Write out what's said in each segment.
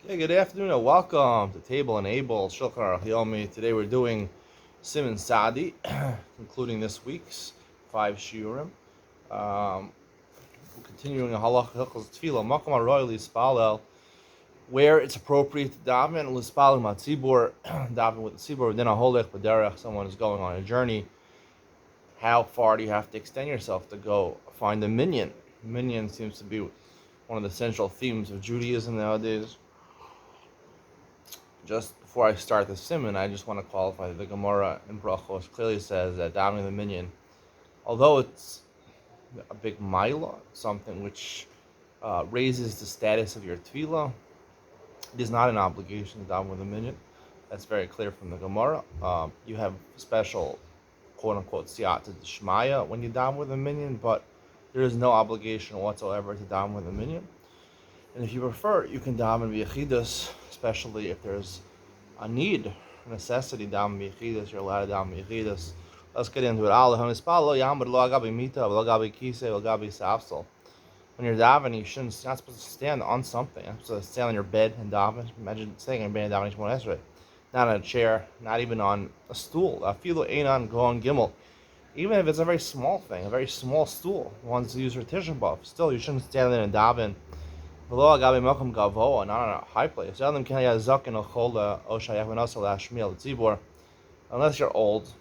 Hey, good afternoon and welcome to Table and Able Shulchan Aruch Yomi. Today we're doing Siman Sadi, including this week's 5 shiurim. Um, we're continuing a Halacha Hilchos Tefillah Makom Aroy Lispalel, where it's appropriate to daven Lispalel Matzibur, daven with the tzibur. Then a Holech B'derech, someone is going on a journey. How far do you have to extend yourself to go find a minyan? Minyan seems to be one of the central themes of Judaism nowadays. Just before I start the siman, I just want to qualify that the Gemara in Brachos clearly says that davening the minyan, although it's a big maila, something which raises the status of your tefillah, it is not an obligation to daven with a minyan. That's very clear from the Gemara. You have special quote-unquote siyata d'shmaya when you daven with a minyan, but there is no obligation whatsoever to daven with a minyan. And if you prefer, you can daven v'yechidus, especially if there's a need, a necessity, daven v'yechidus, you're allowed to daven v'yechidus. Let's get into it. When you're davening, you're not supposed to stand on something. You're supposed to stand on your bed and daven. Imagine staying in bed and davening Shemona Esrei. Not on a chair, not even on a stool. Afilu einan goon gimel. Even if it's a very small thing, a very small stool, one's used for Tisha B'Av, still you shouldn't stand there and daven. Not on a high place. Unless you're old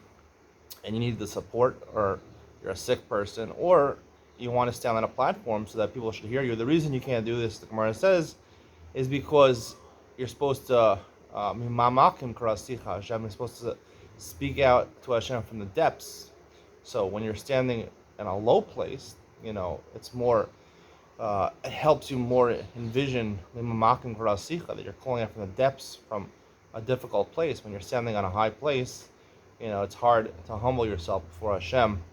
and you need the support, or you're a sick person, or you want to stand on a platform so that people should hear you. The reason you can't do this, the Gemara says, is because you're supposed to you're supposed to speak out to Hashem from the depths. So when you're standing in a low place, it's more it helps you more envision that you're calling out from the depths, from a difficult place. When you're standing on a high place, it's hard to humble yourself before Hashem.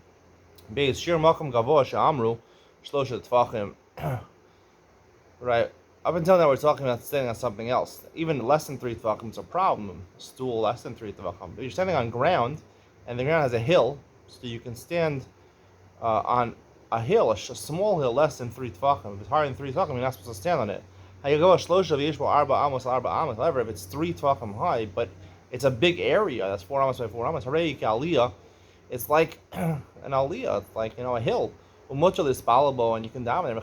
Right. Up until now, we're talking about standing on something else. Even less than 3 tvachim is a problem. A stool less than 3 tvachim. But you're standing on ground, and the ground has a hill, so you can stand on a hill, a small hill, less than 3 tvachim. If it's higher than 3 tvachim, you're not supposed to stand on it. However, if it's 3 tvachim high, but it's a big area, that's 4 amos by 4 amos, it's like an aliyah, it's like, a hill. And you can daven there.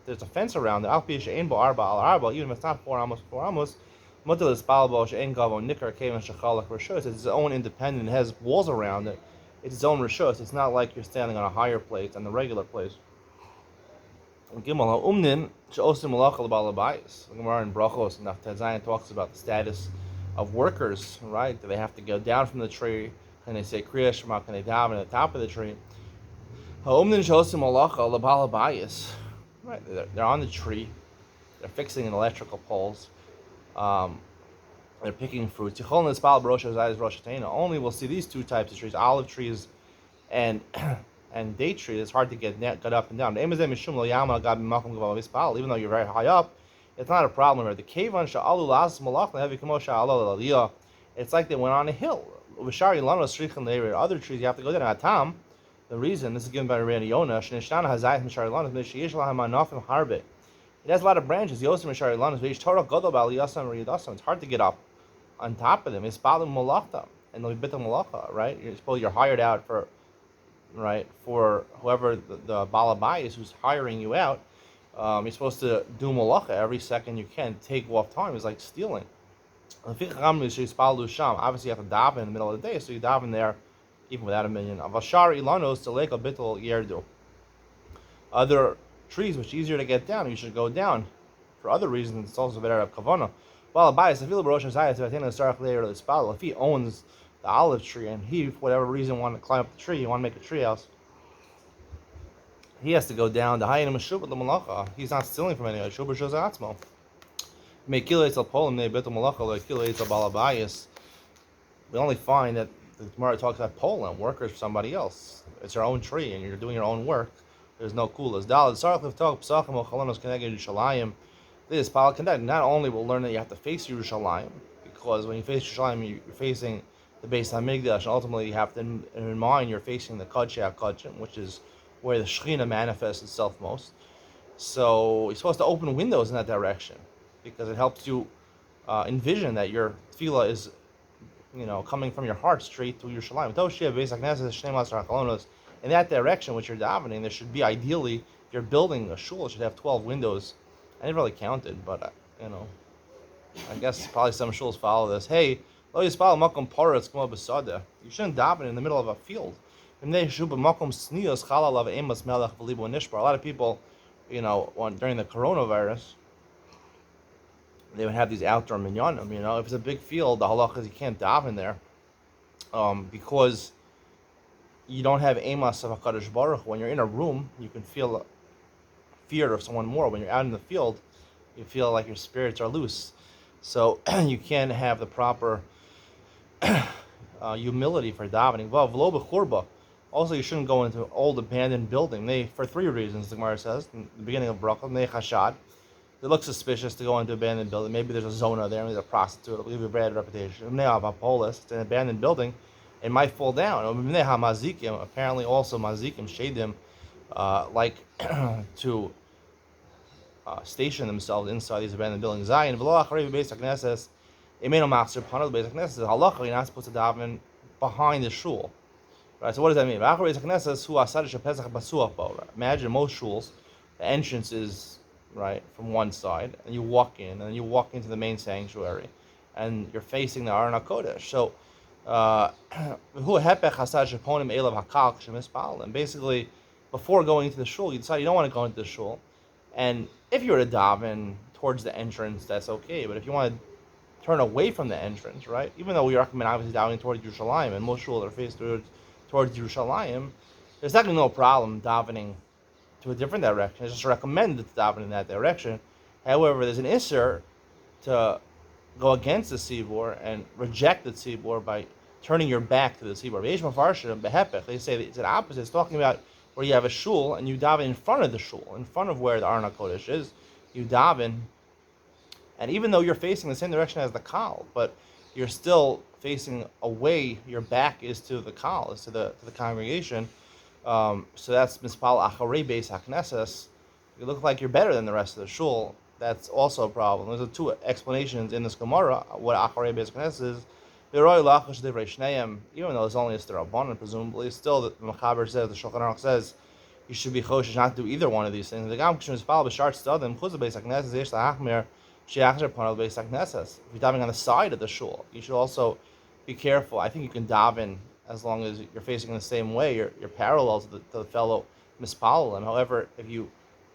There's a fence around it, even if it's not 4 amos, 4 amos, it's its own independent, it has walls around it. It's its own rishos. It's not like you're standing on a higher place than the regular place. The Gemara in Brachos and Zayin talks about the status of workers, right? Do they have to go down from the tree? Can they say Kriya Shema? Can they daven at the top of the tree? Right, they're on the tree. They're fixing electrical poles. They're picking fruits. Only we'll see these 2 types of trees: olive trees and date trees. It's hard to get up and down. Even though you're very high up, it's not a problem. It's like they went on a hill. Other trees you have to go down. The reason, this is given by Rabbi Yonah, it has a lot of branches. It's hard to get up on top of them. It's balim malachta and right? You're hired out for whoever the balabai is who's hiring you out. You're supposed to do malacha every second you can. Take off time. It's like stealing. Obviously, you have to daven in the middle of the day, so you daven there even without a minyan. Other trees which are easier to get down, you should go down. For other reasons, it's also better to have kavanah. If he owns the olive tree and he, for whatever reason, want to climb up the tree, you want to make a tree house, he has to go down. He's not stealing from anyone. We only find that the Gemara talks about Poland, workers for somebody else. It's your own tree and you're doing your own work. There's no kulas. This not only will learn that you have to face Yerushalayim, because when you face Yerushalayim, you're facing the Beis Hamikdash, and ultimately you have to, in mind, you're facing the Kodesh HaKodshim, which is where the Shekhinah manifests itself most. So you're supposed to open windows in that direction because it helps you envision that your tefillah is, coming from your heart straight to Yerushalayim. In that direction, which you're davening, there should be ideally, if you're building a shul, it should have 12 windows. I never really counted, but I guess probably some shuls follow this. Hey, you shouldn't daven in the middle of a field. A lot of people, during the coronavirus, they would have these outdoor minyanim. If it's a big field, the halach is you can't daven there, because you don't have emas of HaKadosh Baruch Hu. When you're in a room, you can feel fear of someone more. When you're out in the field, you feel like your spirits are loose. So you can't have the proper humility for davening. Also, you shouldn't go into an old abandoned building. For 3 reasons, the Gemara says in the beginning of Bracha. Chashad. It looks suspicious to go into an abandoned building. Maybe there's a zona there, maybe there's a prostitute. It'll give you a bad reputation. It's an abandoned building. It might fall down. Apparently, also mazikim, shadim, like to station themselves inside these abandoned buildings. Zion, halacha, you're not supposed to daven behind the shul. Right, so what does that mean? Imagine most shuls, the entrance is right from one side, and you walk in, and then you walk into the main sanctuary, and you're facing the Aron HaKodesh. So, and basically, before going into the shul, you decide you don't want to go into the shul, and if you were to daven towards the entrance, that's okay. But if you want to turn away from the entrance, right? Even though we recommend obviously davening towards Yerushalayim, and most shuls are faced towards Yerushalayim, there's actually no problem davening to a different direction. It's just recommended to daven in that direction. However, there's an isser to go against the tzibur and reject the tzibur by turning your back to the tzibur. They say that it's an opposite. It's talking about where you have a shul and you daven in front of the shul, in front of where the Aron HaKodesh is. You daven, and even though you're facing the same direction as the kal, but you're still facing away. Your back is to the kal, is to the congregation. So that's mispal acharei beis hakneses. You look like you're better than the rest of the shul. That's also a problem. There's 2 explanations in this Gemara what acharei beis hakneses is. Even though there's only a d'Rabbanan, presumably, still the Mechaber says, the Shulchan Aruch says, you should be choshesh not to do either one of these things. The Gam Kishim is followed by Shart Stadim, Chuz beis hakneses, Yesh la'achmir, she'achzer panel beis hakneses. If you're davening on the side of the shul, you should also be careful. I think you can daven as long as you're facing in the same way. You're parallel to the fellow mispalim. However, if you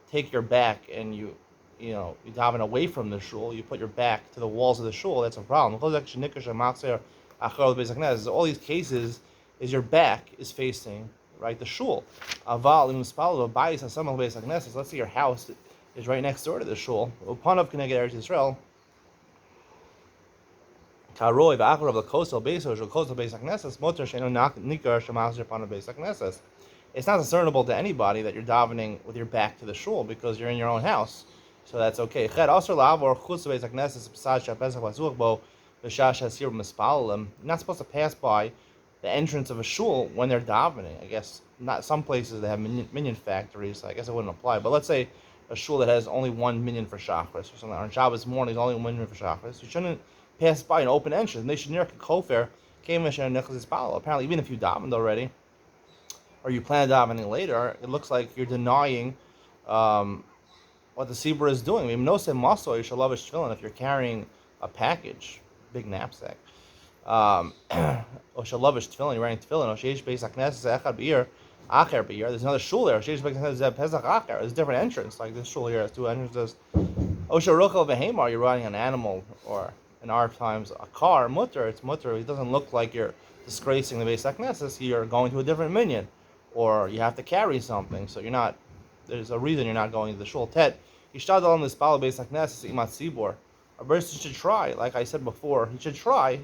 take your back and you daven away from the shul, you put your back to the walls of the shul, that's a problem. All these cases is your back is facing right the shul. Let's say your house is right next door to the shul. Upanav Keneged Eretz Yisrael. It's not discernible to anybody that you're davening with your back to the shul because you're in your own house, so that's okay. You're not supposed to pass by the entrance of a shul when they're davening. I guess not. Some places they have minyan factories, so I guess it wouldn't apply. But let's say a shul that has only 1 minyan for Shachris or something. On Shabbos morning, only 1 minyan for Shachris. You shouldn't pass by an open entrance. And they should near kofer came apparently, even if you davened already, or you plan davening later, it looks like you're denying what the tzibur is doing. If you're carrying a package, big knapsack, you're wearing tefillin, there's another shul there. There's a different entrance. Like this shul here has 2 entrances. You're riding an animal, or in our times a car, mutter. It's mutter. It doesn't look like you're disgracing the Beis HaKnesses. You're going to a different minyan, or you have to carry something. So you're not. There's a reason you're not going to the shul. Tet yishtadel on this bal Beis HaKnesses imat tzibur. A person should try, like I said before, he should try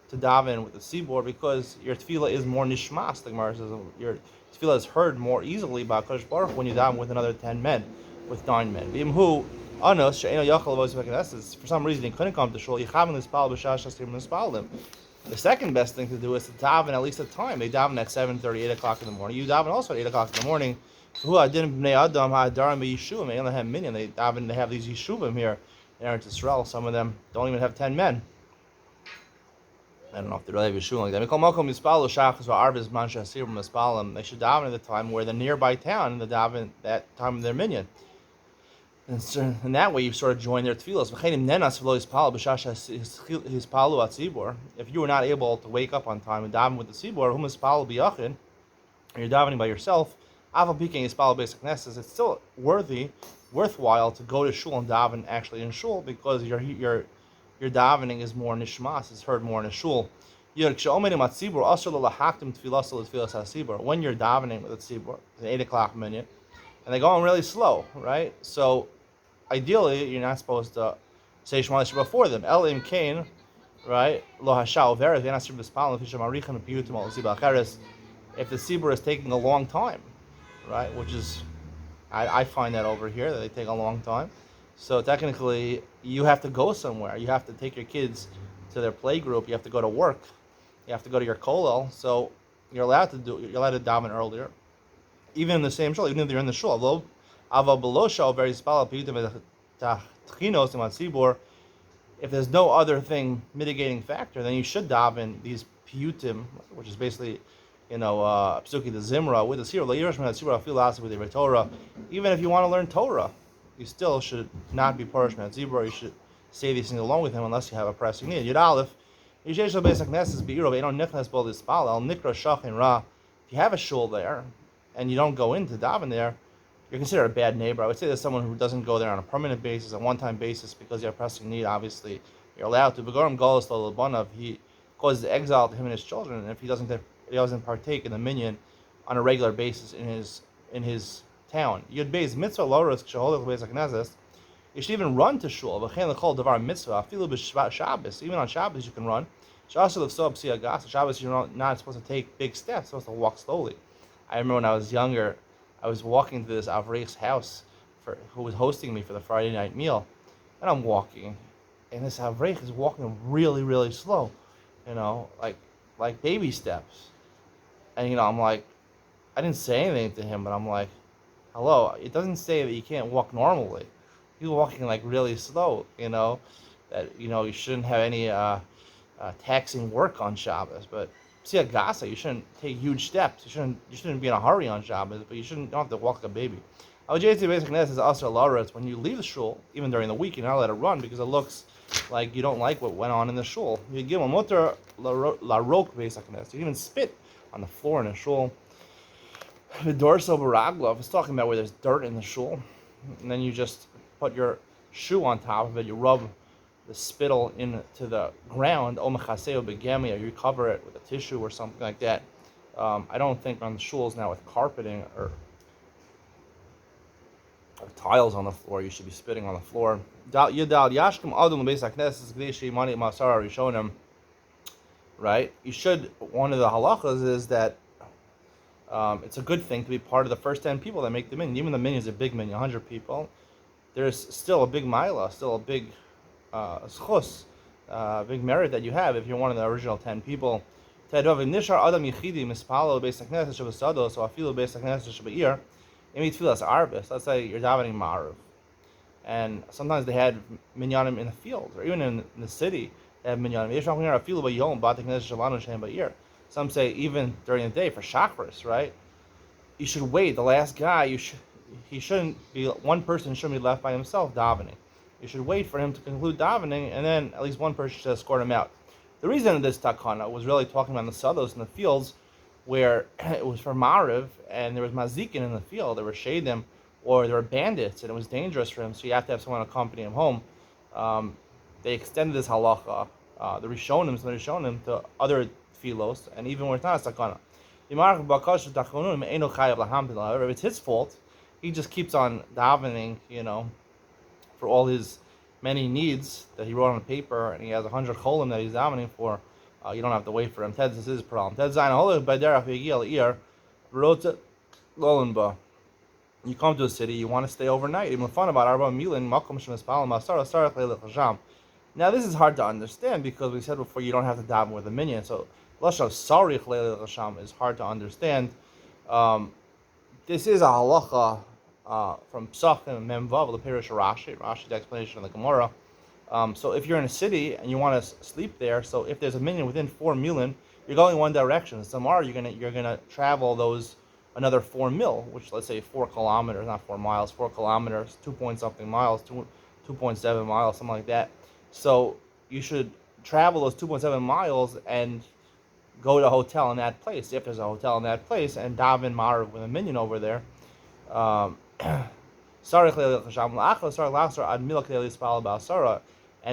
to daven with the tzibur because your tefillah is more nishmas. The Gemara says your tefillah is heard more easily by HaKadosh Baruch Hu when you daven with another 10 men, with 9 men. V'imhu anos she'eno yachal avos v'knesses. For some reason he couldn't come to shul. Yichavin l'spal b'shas shastim l'spalim. The second best thing to do is to daven at least a time. They daven at 7:30, 8 o'clock in the morning. You daven also at 8 o'clock in the morning. Who I didn't bnei adam ha'adarim b'yishuvim. They only have minyan. They have these yishuvim here in Eretz Yisrael. Some of them don't even have 10 men. I don't know if they really have yishuvim like that. They should daven at the time where the nearby town and the daven that time of their minyan. And so, in that way, you sort of join their tefillos. If you were not able to wake up on time and daven with the tzibor, and you're davening by yourself, it's still worthwhile to go to shul and daven actually in shul, because your davening is more nishmas, it's heard more in a shul. When you're davening with the tzibor, it's an 8 o'clock minute, and they're going really slow, right? So ideally, you're not supposed to say Shema Yisrael before them. El im kain, right? Lo hashal veres v'yanasir b'spal l'fishem arichan piyutim al zibah acheres. If the tzibur is taking a long time, right? Which is, I find that over here that they take a long time. So technically, you have to go somewhere. You have to take your kids to their play group. You have to go to work. You have to go to your kollel. So you're allowed to daven earlier, even in the same shul, even if you're in the shul. If there's no other thing mitigating factor, then you should daven these piyutim, which is basically, psuki the zimra with the sira. With Torah, even if you want to learn Torah, you still should not be parish man zibra. You should say these things along with him unless you have a pressing need. Yud Aleph, if you have a shul there and you don't go in to daven there, you're considered a bad neighbor. I would say there's someone who doesn't go there on a permanent basis, a one-time basis, because you have pressing need. Obviously, you're allowed to. Begorim Golos L'Labanav, he causes exile to him and his children, and if he doesn't partake in the minyan on a regular basis in his town. Yud Beis Mitzvah Loros Kshaholech Beis HaKnesses. You should even run to shul. V'chein l'chol davar mitzvah. Afilu b'Shabbos. Even on Shabbos you can run. Shabbos l'fsob siagas. Shabbos you're not supposed to take big steps. You're supposed to walk slowly. I remember when I was younger, I was walking to this Avreich's house who was hosting me for the Friday night meal, and I'm walking, and this Avreich is walking really, really slow, like baby steps, and I'm like, I didn't say anything to him, but I'm like, hello, it doesn't say that you can't walk normally. He's walking like really slow, that you shouldn't have any taxing work on Shabbos, but Gasa, you shouldn't take huge steps. You shouldn't be in a hurry on Shabbos, but you don't have to walk like a baby. When you leave the shul, even during the week, you're not allowed to run because it looks like you don't like what went on in the shul. You give a motor la rok beis. You even spit on the floor in the shul. The dorso baraglov is talking about where there's dirt in the shul, and then you just put your shoe on top of it. You rub the spittle into the ground, or you cover it with a tissue or something like that. I don't think on the shuls now with carpeting or tiles on the floor, you should be spitting on the floor. Right? You should, one of the halachas is that it's a good thing to be part of the first 10 people that make the minyan. Even the minyan is a big minyan, 100 people. There's still a big milah, still a big schus, big merit that you have if you're one of the original 10 people. Let's say you're davening ma'ariv, and sometimes they had minyanim in the field or even in the city. They have minyanim. Some say even during the day for shachris, right? You should wait. The last guy, one person shouldn't be left by himself davening. You should wait for him to conclude davening, and then at least one person should escort him out. The reason of this takana was really talking about the sados in the fields, where it was for Ma'ariv, and there was mazikin in the field. There were shadim, or there were bandits, and it was dangerous for him, so you have to have someone accompany him home. They extended this halacha, the Rishonim to other filos, and even when it's not a takana. If it's his fault, he just keeps on davening, for all his many needs that he wrote on paper, and he has 100 cholim that he's davening for. You don't have to wait for him. This is his problem. You come to a city, you want to stay overnight. Now this is hard to understand because we said before you don't have to daven with a minyan. So lashon sarich leilach hasham is hard to understand. This is a halacha from Psachim and Memvav, the Pirush Rashi, Rashi's explanation of the Gemara. So if you're in a city and you want to sleep there, so if there's a minyan within 4 milin, you're going one direction. Tomorrow you're gonna travel those another 4 mil, which let's say 4 kilometers, not 4 miles, 4 kilometers, 2 point something miles, 2.7 miles, something like that. So you should travel those 2.7 miles and go to a hotel in that place, if there's a hotel in that place, and daven Marav with a minyan over there. And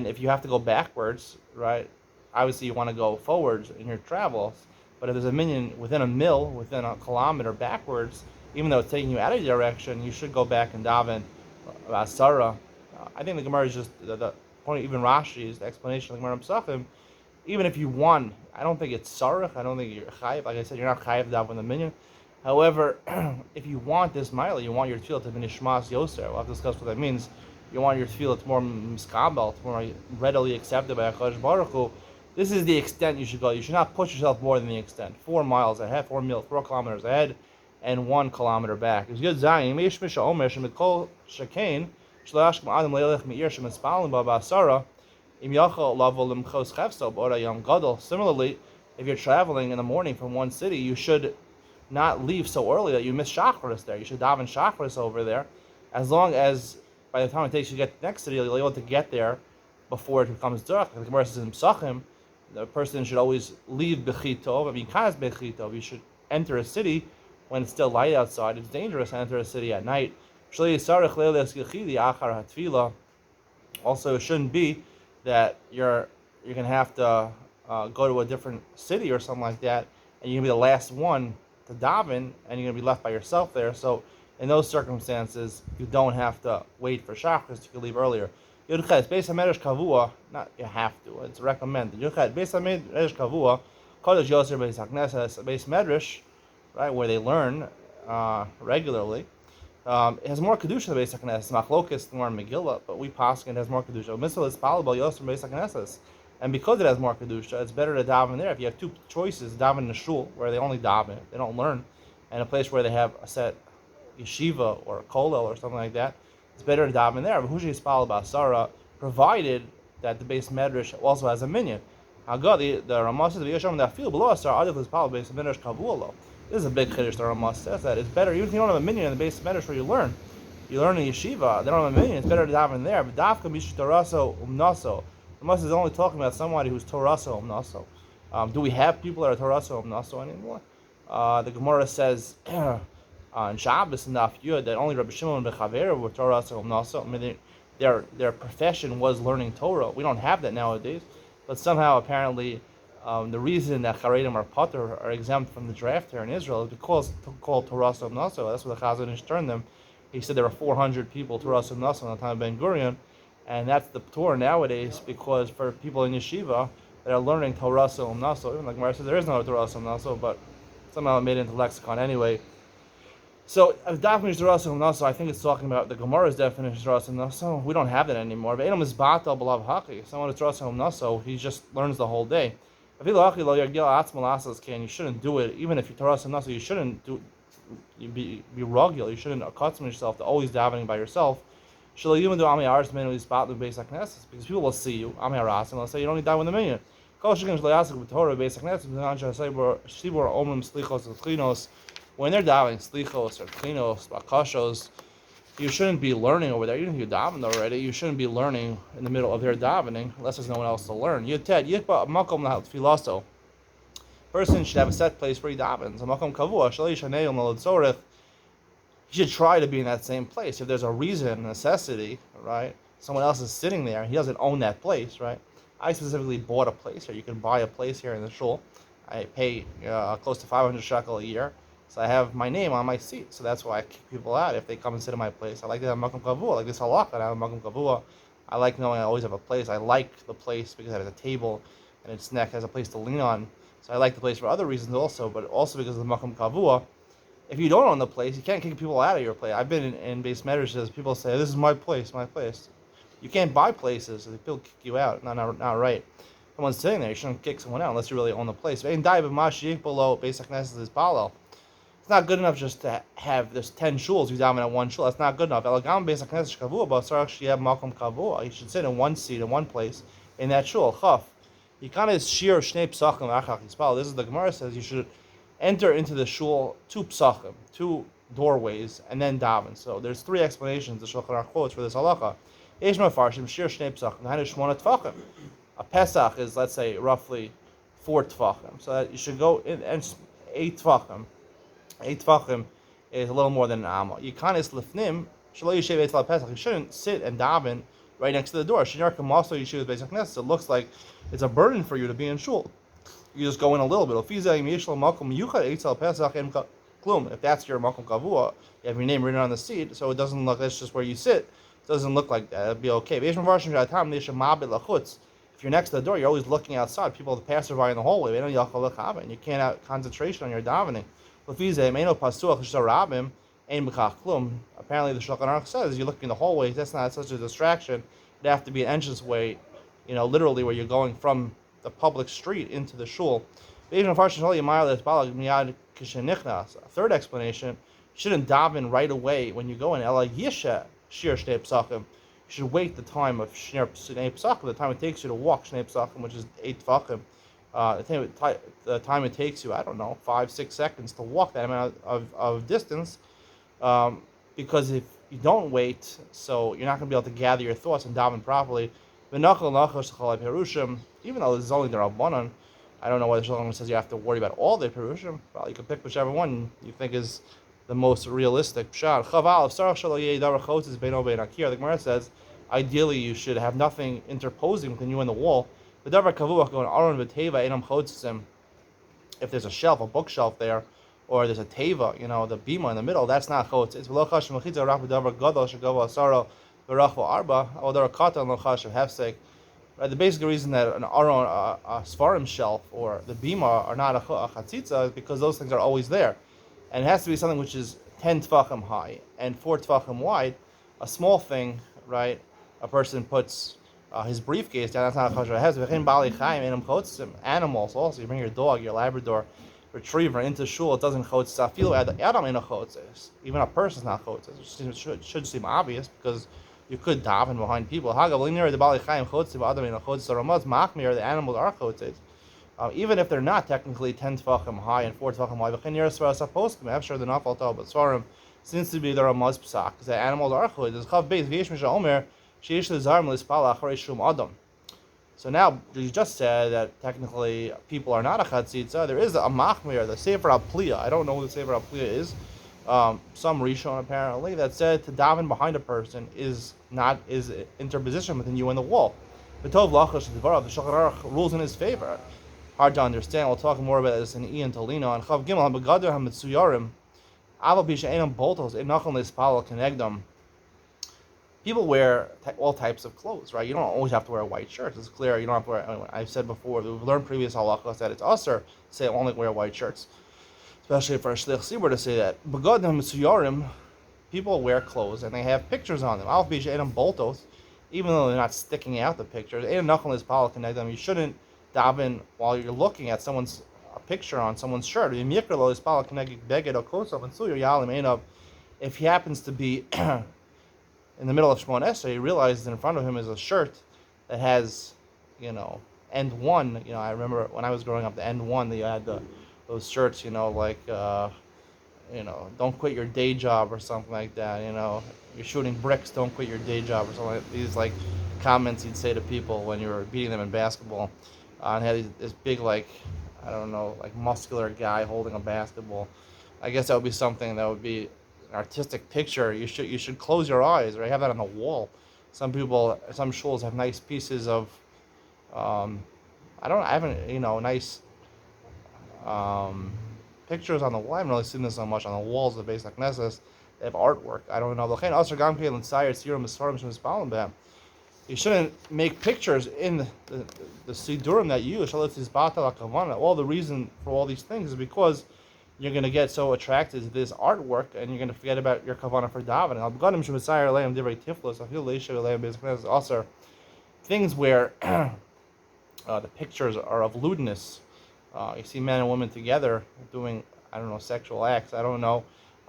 if you have to go backwards, right, obviously you want to go forwards in your travels, but if there's a minyan within a mil, within a kilometer backwards, even though it's taking you out of your direction, you should go back and daven Basara. I think the Gemara is just the point, even Rashi's the explanation of the Gemara Psachim. Even if you won, I don't think it's sarach. I don't think you're chayiv. Like I said, you're not chayiv daven with the minyan. However, if you want this mila, you want your tefillah to be nishmas yoser. We'll have to discuss what that means. You want your tefillah to more miskabel, to more readily accepted by HaKadosh Baruch Hu. This is the extent you should go. You should not push yourself more than the extent. 4 miles ahead, 4 kilometers ahead, and 1 kilometer back. It's good zayin. Meish misha omer shemikol shekain shlashkem adam leilech meir shemitzpalim ba'asara. Similarly, if you're traveling in the morning from one city, you should not leave so early that you miss Shacharis there. You should daven Shacharis over there, as long as by the time it takes you to get to the next city, you'll be able to get there before it becomes dark. The Gemara says in Psachim, the person should always leave Bechitov. I mean, Kaz Bechitov. You should enter a city when it's still light outside. It's dangerous to enter a city at night. Also, it shouldn't be that you're gonna have to go to a different city or something like that, and you're gonna be the last one to daven, and you're gonna be left by yourself there. So in those circumstances, you don't have to wait for Shachris. You can leave earlier. Yudchet Beis Hamedrash Kavua, not you have to. It's recommended. Yudchet Beis Hamedrash Kavua, Kodesh Yosef Beis Hakneses Beis Medrash, right, where they learn regularly. It has more kedusha than Beis Hakneses. Machlokes more Megillah, but we paskin it has more kedusha. Mitzvah is palabal Yosef Beis Hakneses, and because it has more kedusha, it's better to daven there. If you have two choices, daven in a shul where they only daven, they don't learn, and a place where they have a set yeshiva or a kollel or something like that, it's better to daven there. But Hushi is palabal Sarah, provided that the Beis Medrash also has a minyan. Hagadi the Ramah says the Yesham that feel below Sarah Adif is palabal Beis Medrash Kavualo. This is a big chiddush. The Ramah says that it's better, even if you don't have a minyan in the Beis Medrash where you learn in yeshiva, they don't have a minyan, it's better to daven there. But dafka mish toraso umnaso. The Ramah is only talking about somebody who's toraso umnaso. Do we have people that are toraso umnaso anymore? The Gemara says in Shabbos and Daf Yud that only Rabbi Shimon and Bechaver were toraso umnaso. I mean, their profession was learning Torah. We don't have that nowadays, but somehow apparently. The reason that Charedim or Potter are exempt from the draft here in Israel is because called Torah Naso. That's what the Chazon Ish turned them. He said there were 400 people Torah Naso in the time of Ben Gurion, and that's the Torah nowadays because for people in yeshiva that are learning Torah Naso, even like Gemara says there is no Torah Naso, but somehow it made it into lexicon anyway. So definition of Torah Naso, I think it's talking about the Gemara's definition of Torah Naso. We don't have that anymore. But Edom is Batal B'lav Haki. Someone who's Torah Naso, he just learns the whole day. You shouldn't do it, even if you're Torah Naso, you shouldn't be rugil. You shouldn't accustom yourself to always davening by yourself. Because people will see you, and they'll say you don't need to daven the minyan. When they're davening slichos or klinos, bakashos, you shouldn't be learning over there. Even if you davened already, you shouldn't be learning in the middle of their davening unless there's no one else to learn. Person should have a set place where he davens. He should try to be in that same place. If there's a reason, necessity, right? Someone else is sitting there. He doesn't own that place, right? I specifically bought a place here. You can buy a place here in the shul. I pay close to 500 shekel a year. So I have my name on my seat. So that's why I kick people out if they come and sit in my place. I like to have makom kavua, like this halakha. I have makom kavua. I like knowing I always have a place. I like the place because it has a table and its neck has a place to lean on. So I like the place for other reasons also, but also because of the makom kavua. If you don't own the place, you can't kick people out of your place. I've been in Beis Medrash, people say, this is my place, my place. You can't buy places, so people kick you out. Not right. Someone's sitting there, you shouldn't kick someone out unless you really own the place. It's not good enough just to have this 10 shuls you daven at one shul. That's not good enough. Elagam beis hakneses kavua b'asar sheyeh makom kavua. You should sit in one seat in one place in that shul. Chaf. Yikana is shir shnei psachim achach yispal. This is the Gemara says you should enter into the shul two psachim, two doorways, and then daven. So there's three explanations the Shulchan Aruch quotes for this halacha. Eish mefarshim shir shnei psachim. Hainu shmona tfachim. A pesach is, let's say, roughly 4 tfachim. So that you should go in and 8 tfachim. 8 tfachim is a little more than an amma. Yikanis lifnim shelo yishev eitzal pesach. You shouldn't sit and daven right next to the door. Shinarkim also yeshiva beis hakneses. It looks like it's a burden for you to be in shul. You just go in a little bit. If that's your makom kavua, you have your name written on the seat, so it doesn't look. That's just where you sit. It doesn't look like that. It'd be okay. If you're next to the door, you're always looking outside. People, the passerby in the hallway, and you can't have concentration on your davening. Apparently, the Shulchan Aruch says you look in the hallways. That's not such a distraction. It'd have to be an entranceway, literally where you're going from the public street into the shul. A third explanation: you shouldn't daven right away when you go in. You should wait the time of shnei psachim, the time it takes you to walk shnei psachim, which is 8 tefachim. The time it takes you, 5-6 seconds to walk that amount of distance, because if you don't wait, so you're not going to be able to gather your thoughts and daven properly. Even though this is only the Rabbanan, I don't know why the Shulchan says you have to worry about all the Perushim. Well, you can pick whichever one you think is the most realistic. The Gemara says, ideally you should have nothing interposing between you and the wall. If there's a shelf, a bookshelf there, or there's a teva, the bima in the middle, that's not chotz. It's right, the basic reason that an aron, a svarim shelf, or the bima are not a chatzitza is because those things are always there. And it has to be something which is 10 tefachim high and 4 tefachim wide. A small thing, right? A person puts his briefcase down, that's not a kosher. Animals also, you bring your dog, your Labrador retriever into shul, it doesn't chotz. Even a person's not chotz. It should seem obvious because you could daven behind people. The animals are chotzes. Even if they're not technically 10 tefachim high and 4 tefachim wide, I'm sure they're not fault, but svarim seems to be the Ramaz Psak, because the animals are chotzes. So now you just said that technically people are not a chatzitza. There is a machmir, the Sefer HaPliya. I don't know who the Sefer HaPliya is. Some Rishon apparently that said to daven behind a person is interposition between you and the wall. The Shulchan Aruch rules in his favor. Hard to understand. We'll talk more about this in Ian Tolino and Chav Gimel Begader HaMitzuyarim Aval Bisha Einam Boltos Einachon Leispal Kenegdom. People wear all types of clothes, right? You don't always have to wear a white shirt. It's clear. You don't have to wear. I've said before. We've learned previous halachas that it's usher to say only wear white shirts, especially for a shlich tzibur to say that. Begadim mitzuyarim, people wear clothes and they have pictures on them. Alf bisha edam boltos, even though they're not sticking out the pictures. Edam nachal is pal connectem. You shouldn't daven while you're looking at someone's picture on someone's shirt. If he happens to be in the middle of Shmon Esrei, he realizes in front of him is a shirt that has, end one. I remember when I was growing up, the end one, they had those shirts, don't quit your day job or something like that. You're shooting bricks, don't quit your day job or something like these comments you'd say to people when you were beating them in basketball. And had this big muscular guy holding a basketball. I guess that would be something that would be artistic picture. You should close your eyes, right? Have that on the wall. Some shuls have nice pieces of nice pictures on the wall. I haven't really seen this so much on the walls of the Beis HaKnesses. They have artwork. I don't know. You shouldn't make pictures in the Sidurim that you use. All the reason for all these things is because you're going to get so attracted to this artwork and you're going to forget about your kavanah for davening. Also, things where the pictures are of lewdness. You see men and women together doing I don't know, sexual acts. I don't know.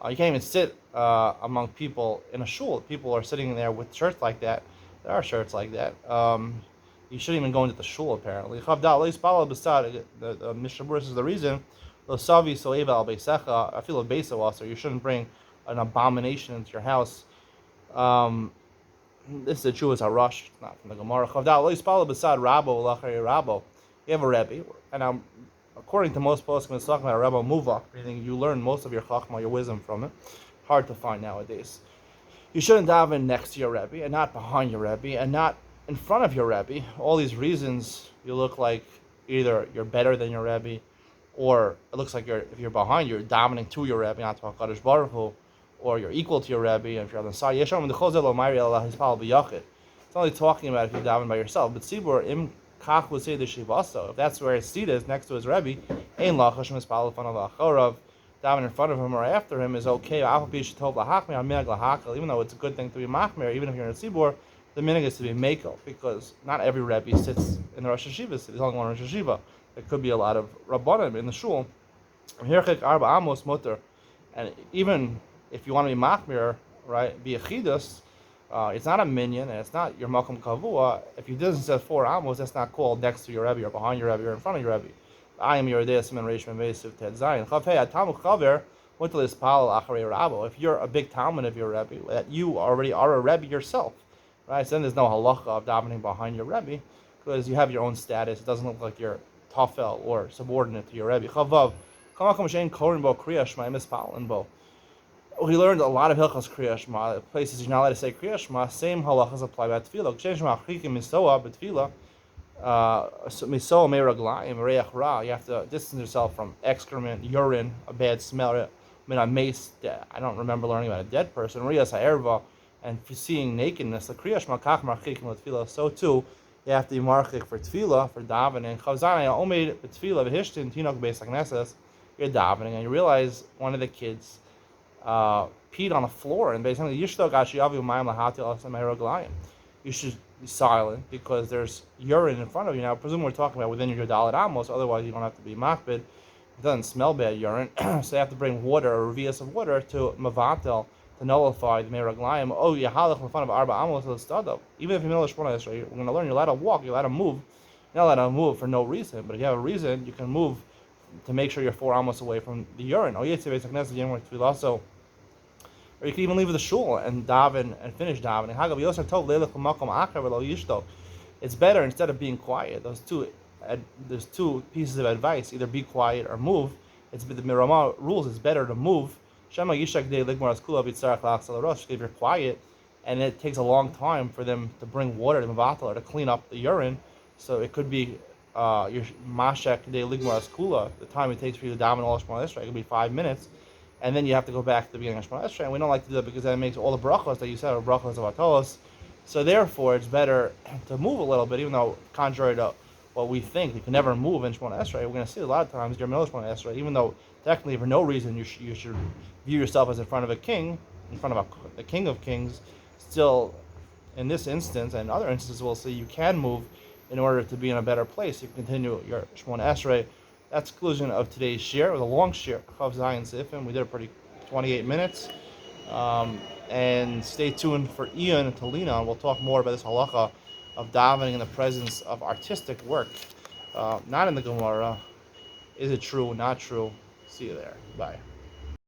You can't even sit among people in a shul. People are sitting there with shirts like that. There are shirts like that. You shouldn't even go into the shul, apparently. The Mishnah Berurah is the reason. I feel a besa also. You shouldn't bring an abomination into your house. This is a Jewish Harash, not from the Gemara. You have a Rebbe, and according to most poskim, it's talking about a Rebbe Muvak, meaning you learn most of your Chachma, your wisdom from it. Hard to find nowadays. You shouldn't daven next to your Rebbe, and not behind your Rebbe, and not in front of your Rebbe. All these reasons, you look like either you're better than your Rebbe, or it looks like if you're behind, you're davening to your Rebbe, not to HaKadosh Baruch Hu, or you're equal to your Rebbe, and if you're on the side, it's only talking about if you daven by yourself. But Tzibur im kach would say the shivaso. If that's where his seat is, next to his Rebbe, ein lachash mispal in front of achorav, daven in front of him or after him is okay. Even though it's a good thing to be machmer, even if you're in a Tzibur, the minhag is to be mekel, because not every Rebbe sits in the Rosh Hashiva. There's only one Rosh Hashiva. There could be a lot of rabbanim in the shul. And even if you want to be machmir, right, be a chidus, it's not a minyan, and it's not your makom kavua. If you didn't say 4 amos, that's not called next to your Rebbe, or behind your Rebbe, or in front of your Rebbe. I am your deis min reish mevesiv ted zayin. Chavhei atamu chaver mutal ispal acharei rabo. If you're a big talmud of your Rebbe, that you already are a Rebbe yourself, right? So then there's no halacha of davening behind your Rebbe, because you have your own status. It doesn't look like you're tafel or subordinate to your Rebbe. Chavav kamakom shein korin bo kriya shma mispal bo. We learned a lot of hilchos Kriya Shema. Places you're not allowed to say Kriya Shema. Same halachas apply by tefillah. Kshen shema chikim misoa b'tefillah. Misoa meiraglayim reach ra. You have to distance yourself from excrement, urine, a bad smell. I mean, a mace. I don't remember learning about a dead person. Riyas ha'erva, and seeing nakedness. The Kriya Shema kach marchikim l'tefillah. So too, you have to be marchik for tefillah, for davening. Chavzanai omed b'tefillah v'hishtin tinok beis hakneses. You're davening, and you realize one of the kids peed on the floor, and basically you should be silent because there's urine in front of you. Now, presumably we're talking about within your dalit amos, otherwise you don't have to be machbid. It doesn't smell bad, urine, so you have to bring water, or revius of water, to mavatel, to nullify the meraglayim. Oh, you halach in front of arba amos of the even if you're middle shmona esrei, we're going to learn you're allowed to walk, you're allowed to move. You're not allowed to move for no reason, but if you have a reason, you can move to make sure you're 4 amos away from the urine. Oh, yes, so. Or you can even leave the shul and daven and finish davening. It's better, instead of being quiet. There's two pieces of advice: either be quiet or move. It's the Mirama rules. It's better to move. If you're quiet, and it takes a long time for them to bring water to Mavatal or to clean up the urine, so it could be your mashak de ligmaras kula. The time it takes for you to daven all Shemona Esrei, it could be 5 minutes. And then you have to go back to the beginning of Shemona Esrei, and we don't like to do that because that makes all the brachos that you said are brachos of Atolos. So therefore, it's better to move a little bit, even though contrary to what we think, you can never move in Shemona Esrei. We're going to see a lot of times you're middle of Shemona Esrei, even though technically for no reason you should view yourself as in front of a king, in front of the King of Kings. Still, in this instance and other instances, we'll see you can move in order to be in a better place. You can continue your Shemona Esrei. That's the conclusion of today's shir. It was a long shir. Chav Zayin Sifim. We did a pretty 28 minutes. And stay tuned for Ian and Talina, and we'll talk more about this halacha of davening in the presence of artistic work. Not in the Gemara. Is it true? Not true? See you there. Bye.